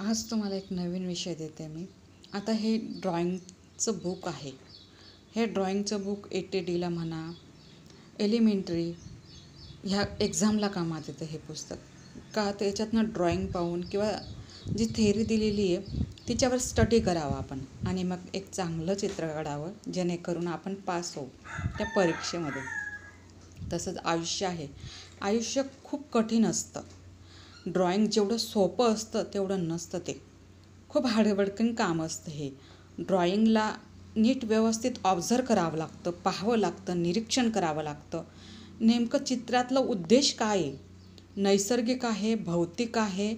आज तुम्हाला एक नवीन विषय देते मी. आता हे ड्रॉइंगचं बुक आहे. हे ड्रॉइंगचं बुक ATDला म्हणा, एलिमेंटरी ह्या एक्झामला कामात येतं हे पुस्तक. का त्याच्यातनं ड्रॉइंग पाहून किंवा जी थेअरी दिलेली आहे तिच्यावर स्टडी करावा आपण आणि मग एक चांगलं चित्र काढावं जेणेकरून आपण पास होऊ त्या परीक्षेमध्ये. तसंच आयुष्य आहे. आयुष्य खूप कठीण असतं. ड्रॉइंग जेवढं सोपं असतं तेवढं नसतं ते. खूप हार्डवर्किंग काम असतं हे. ड्रॉइंगला नीट व्यवस्थित ऑब्झर्व करावं लागतं, पाहावं लागतं, निरीक्षण करावं लागतं. नेमकं चित्रातलं उद्देश काय आहे? नैसर्गिक आहे, भौतिक आहे,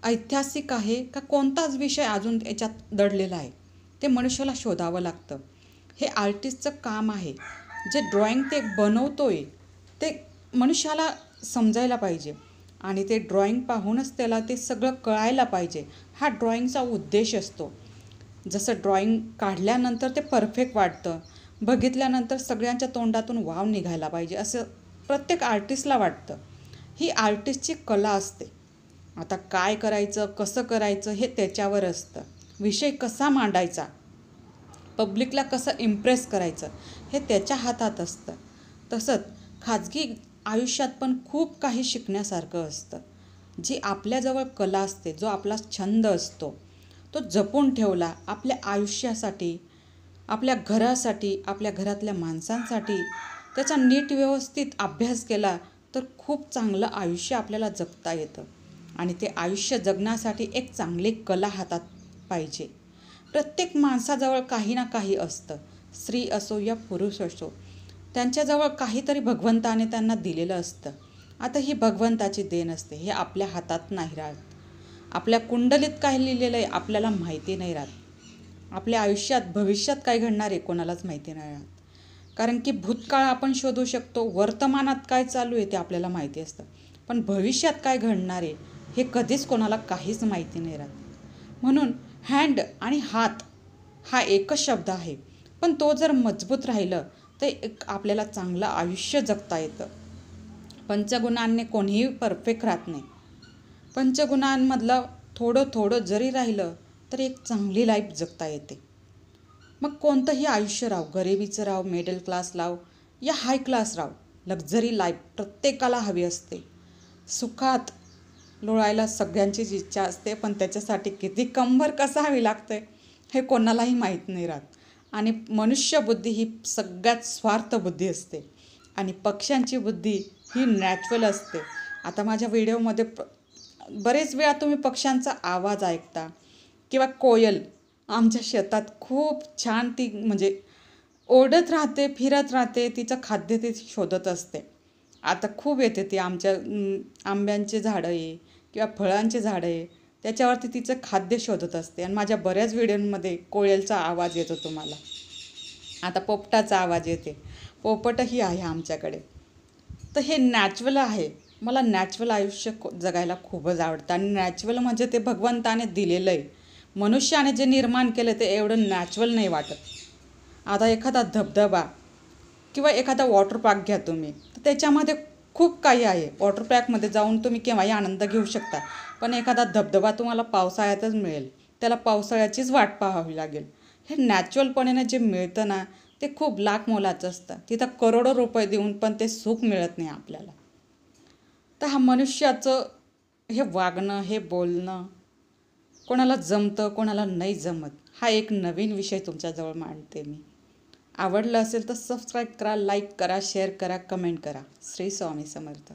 ऐतिहासिक आहे का कोणताच विषय अजून याच्यात दडलेला आहे? ते मनुष्याला शोधावं लागतं. हे आर्टिस्टचं काम आहे. जे ड्रॉइंग ते बनवतोय ते मनुष्याला समजायला पाहिजे आणि ते ड्रॉइंग पाहूनच त्याला ते सगळं कळायला पाहिजे. हा ड्रॉइंगचा उद्देश असतो. जसं ड्रॉइंग काढल्यानंतर ते परफेक्ट वाटतं, बघितल्यानंतर सगळ्यांच्या तोंडातून वाव निघायला पाहिजे असं प्रत्येक आर्टिस्टला वाटतं. ही आर्टिस्टची कला असते. आता काय करायचं, कसं करायचं हे त्याच्यावर असतं. विषय कसा मांडायचा, पब्लिकला कसं इम्प्रेस करायचं हे त्याच्या हातात असतं. तसंच खाजगी आयुष्यात पण खूप काही शिकण्यासारखं असतं. जी आपल्याजवळ कला असते, जो आपला छंद असतो तो जपून ठेवला आपल्या आयुष्यासाठी, आपल्या घरासाठी, आपल्या घरातल्या माणसांसाठी त्याचा नीट व्यवस्थित अभ्यास केला तर खूप चांगलं आयुष्य आपल्याला जगता येतं. आणि ते आयुष्य जगण्यासाठी एक चांगली कला हातात पाहिजे. प्रत्येक माणसाजवळ काही ना काही असतं. स्त्री असो या पुरुष असो, त्यांच्याजवळ काहीतरी भगवंताने त्यांना दिलेलं असतं. आता ही भगवंताची देण असते. हे आपल्या हातात नाही राहत. आपल्या कुंडलीत काय लिहिलेलं आहे आपल्याला माहिती नाही राहत. आपल्या आयुष्यात भविष्यात काय घडणार आहे कोणालाच माहिती नाही राहत. कारण की भूतकाळ आपण शोधू शकतो, वर्तमानात काय चालू आहे ते आपल्याला माहिती असतं, पण भविष्यात काय घडणार आहे हे कधीच कोणाला काहीच माहिती नाही राहत. म्हणून हँड आणि हात हा एकच शब्द आहे, पण तो जर मजबूत राहिलं तर एक आपल्याला चांगलं आयुष्य जगता येतं. पंचगुणांनी कोणीही परफेक्ट राहत नाही. पंचगुणांमधलं थोडं थोडं जरी राहिलं तर एक चांगली लाईफ जगता येते. मग कोणतंही आयुष्य राहो, गरिबीचं राहो, मिडल क्लास राहो या हाय क्लास राहो, लक्झरी लाईफ प्रत्येकाला हवी असते. सुखात लोळायला सगळ्यांचीच इच्छा असते, पण त्याच्यासाठी किती कंबर कसावी लागते हे कोणालाही माहीत नाही राहत. आणि मनुष्यबुद्धी ही सगळ्यात स्वार्थ बुद्धी असते आणि पक्ष्यांची बुद्धी ही नॅचरल असते. आता माझ्या व्हिडिओमध्ये बरेच वेळा तुम्ही पक्ष्यांचा आवाज ऐकता किंवा कोयल आमच्या शेतात खूप छान ती म्हणजे ओरडत राहते, फिरत राहते, तिचं खाद्य ती शोधत असते. आता खूप येते ती आमच्या आंब्यांचे झाडं आहे किंवा फळांचे झाडं आहे त्याच्यावरती तिचं खाद्य शोधत असते. आणि माझ्या बऱ्याच व्हिडिओमध्ये कोयलचा आवाज येतो तुम्हाला. आता पोपटाचा आवाज येते, पोपटही आहे आमच्याकडे. तर हे नॅचरल आहे. मला नॅचरल आयुष्य जगायला खूपच आवडतं आणि नॅचरल म्हणजे ते भगवंताने दिलेलं आहे. मनुष्याने जे निर्माण केलं ते एवढं नॅचरल नाही वाटत. आता एखादा धबधबा किंवा एखादा वॉटर पार्क घ्या तुम्ही, तर त्याच्यामध्ये खूप काही आहे. वॉटर पार्कमध्ये जाऊन तुम्ही केव्हाही आनंद घेऊ शकता, पण एखादा धबधबा तुम्हाला पावसाळ्यातच मिळेल, त्याला पावसाळ्याचीच वाट पाहावी लागेल. हे नॅचरलपणे जे मिळतं ना ते खूप लाख मोलाचं असतं. तिथं करोडो रुपये देऊन पण ते सुख मिळत नाही आपल्याला. तर हा मनुष्याचं हे वागणं, हे बोलणं कोणाला जमतं, कोणाला नाही जमत. हा एक नवीन विषय तुमच्याजवळ मांडते मी. आवडलं असेल तर सबस्क्राईब करा, लाईक करा, शेअर करा, कमेंट करा. श्री स्वामी समर्थ.